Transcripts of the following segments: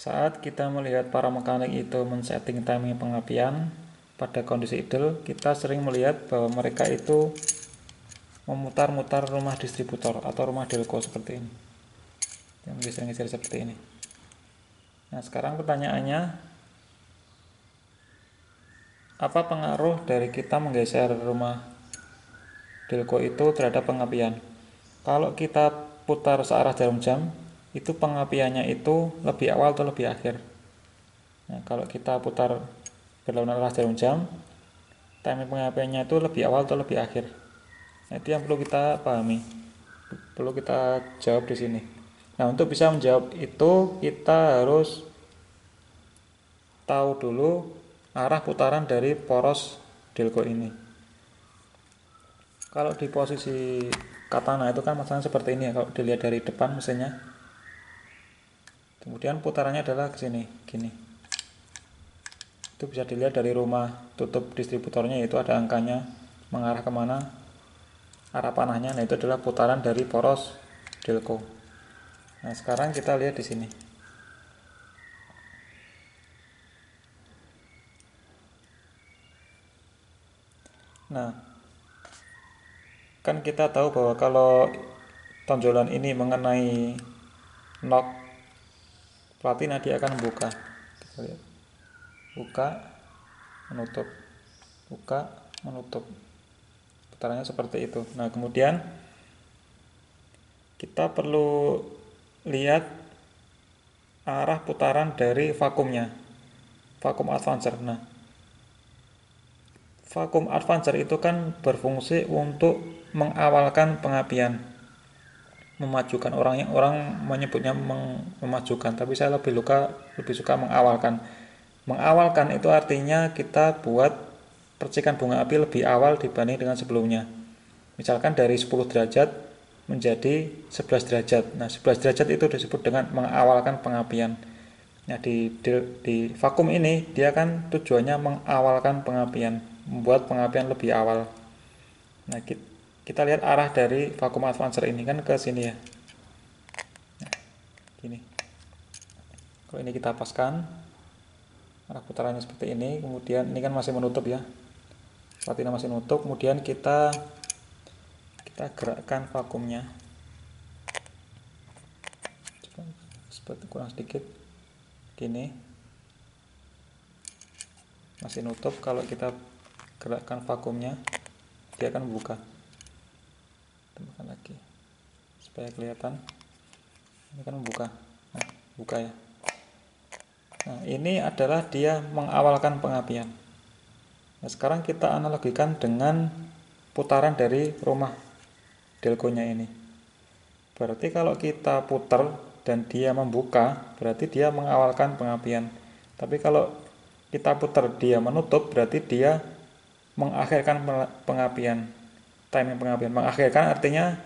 Saat kita melihat para mekanik itu men-setting timing pengapian pada kondisi idle, kita sering melihat bahwa mereka itu memutar-mutar rumah distributor atau rumah delco seperti ini, yang geser-geser seperti ini. Nah, sekarang pertanyaannya, apa pengaruh dari kita menggeser rumah delco itu terhadap pengapian? Kalau kita putar searah jarum jam, itu pengapiannya itu lebih awal atau lebih akhir? Nah, kalau kita putar berlawanan arah jarum jam, timing pengapiannya itu lebih awal atau lebih akhir? Nah, itu yang perlu kita pahami, perlu kita jawab di sini. Nah, untuk bisa menjawab itu kita harus tahu dulu arah putaran dari poros delco ini. Kalau di posisi katana itu kan masalahnya seperti ini ya, kalau dilihat dari depan mesinnya. Kemudian putarannya adalah ke sini, gini. Itu bisa dilihat dari rumah tutup distributornya, yaitu ada angkanya mengarah kemana arah panahnya. Nah, itu adalah putaran dari poros delco. Nah, sekarang kita lihat di sini. Nah, kan kita tahu bahwa kalau tonjolan ini mengenai knock platina, dia akan membuka. Kita lihat. Buka, menutup, buka, menutup. Putarannya seperti itu. Nah, kemudian kita perlu lihat arah putaran dari vakumnya, vakum advancer. Nah, vakum advancer itu kan berfungsi untuk mengawalkan pengapian, memajukan. Orang menyebutnya memajukan, tapi saya lebih suka mengawalkan. Mengawalkan itu artinya kita buat percikan bunga api lebih awal dibanding dengan sebelumnya. Misalkan dari 10 derajat menjadi 11 derajat. Nah, 11 derajat itu disebut dengan mengawalkan pengapian. Nah, di vakum ini dia kan tujuannya mengawalkan pengapian, membuat pengapian lebih awal. Nah, kita lihat arah dari vakum advancer ini kan ke sini ya. Nah, gini. Kalau ini kita paskan, arah putarannya seperti ini. Kemudian ini kan masih menutup ya, platina masih menutup. Kemudian kita gerakkan vakumnya, seperti kurang sedikit gini, masih nutup. Kalau kita gerakkan vakumnya, dia akan buka. Tambahkan lagi supaya kelihatan, ini kan membuka. Nah, buka ya. Nah, ini adalah dia mengawalkan pengapian. Nah, sekarang kita analogikan dengan putaran dari rumah delconya ini. Berarti kalau kita putar dan dia membuka, berarti dia mengawalkan pengapian. Tapi kalau kita putar dia menutup, berarti dia mengakhirkan pengapian. Timing pengapian. Mengakhirkan artinya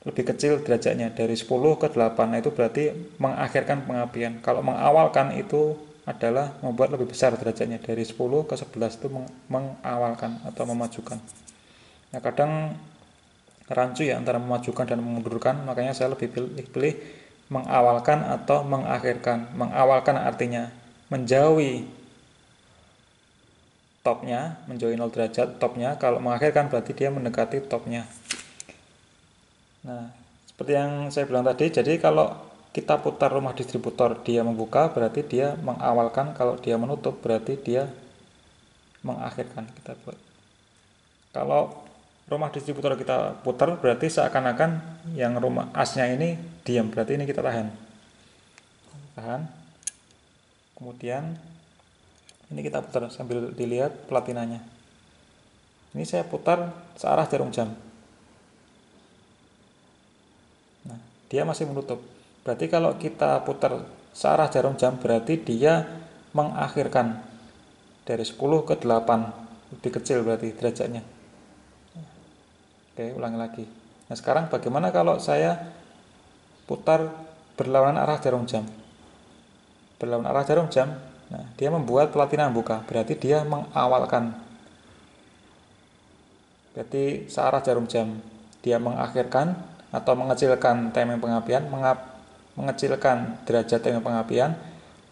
lebih kecil derajatnya, dari 10 ke 8. Nah, itu berarti mengakhirkan pengapian. Kalau mengawalkan itu adalah membuat lebih besar derajatnya, dari 10 ke 11 itu mengawalkan atau memajukan. Nah, kadang rancu ya antara memajukan dan memundurkan, makanya saya lebih pilih mengawalkan atau mengakhirkan. Mengawalkan artinya menjauhi topnya, menjauhi 0 derajat topnya. Kalau mengakhirkan berarti dia mendekati topnya. Nah, seperti yang saya bilang tadi, jadi kalau kita putar rumah distributor dia membuka, berarti dia mengawalkan. Kalau dia menutup, berarti dia mengakhirkan. Kita buat. Kalau rumah distributor kita putar, berarti seakan-akan yang rumah asnya ini diam, berarti ini kita tahan. Kemudian ini kita putar sambil dilihat platinanya. Ini saya putar searah jarum jam. Nah, dia masih menutup. Berarti kalau kita putar searah jarum jam, berarti dia mengakhirkan dari 10 ke 8. Lebih kecil berarti derajatnya. Oke, ulangi lagi. Nah, sekarang bagaimana kalau saya putar berlawanan arah jarum jam? Berlawanan arah jarum jam, nah, dia membuat platina membuka. Berarti dia mengawalkan. Berarti searah jarum jam dia mengakhirkan atau mengecilkan timing pengapian, mengecilkan derajat timing pengapian.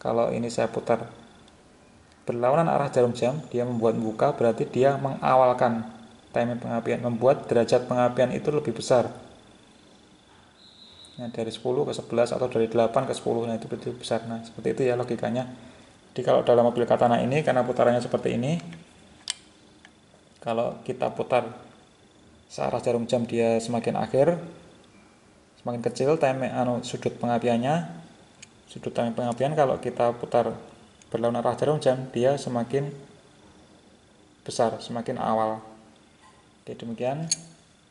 Kalau ini saya putar berlawanan arah jarum jam, dia membuat buka, berarti dia mengawalkan timing pengapian, membuat derajat pengapian itu lebih besar. Nah, dari 10 ke 11 atau dari 8 ke 10, nah itu lebih besar. Nah, seperti itu ya logikanya. Jadi kalau dalam mobil katana ini, karena putarannya seperti ini, kalau kita putar searah jarum jam, dia semakin akhir, semakin kecil sudut pengapiannya. Sudut timing pengapian kalau kita putar berlawanan arah jarum jam, dia semakin besar, semakin awal. Oke, demikian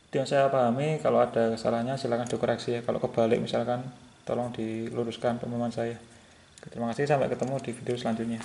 itu yang saya pahami. Kalau ada kesalahannya silahkan dikoreksi ya. Kalau kebalik misalkan, tolong diluruskan pemahaman saya. Terima kasih, sampai ketemu di video selanjutnya.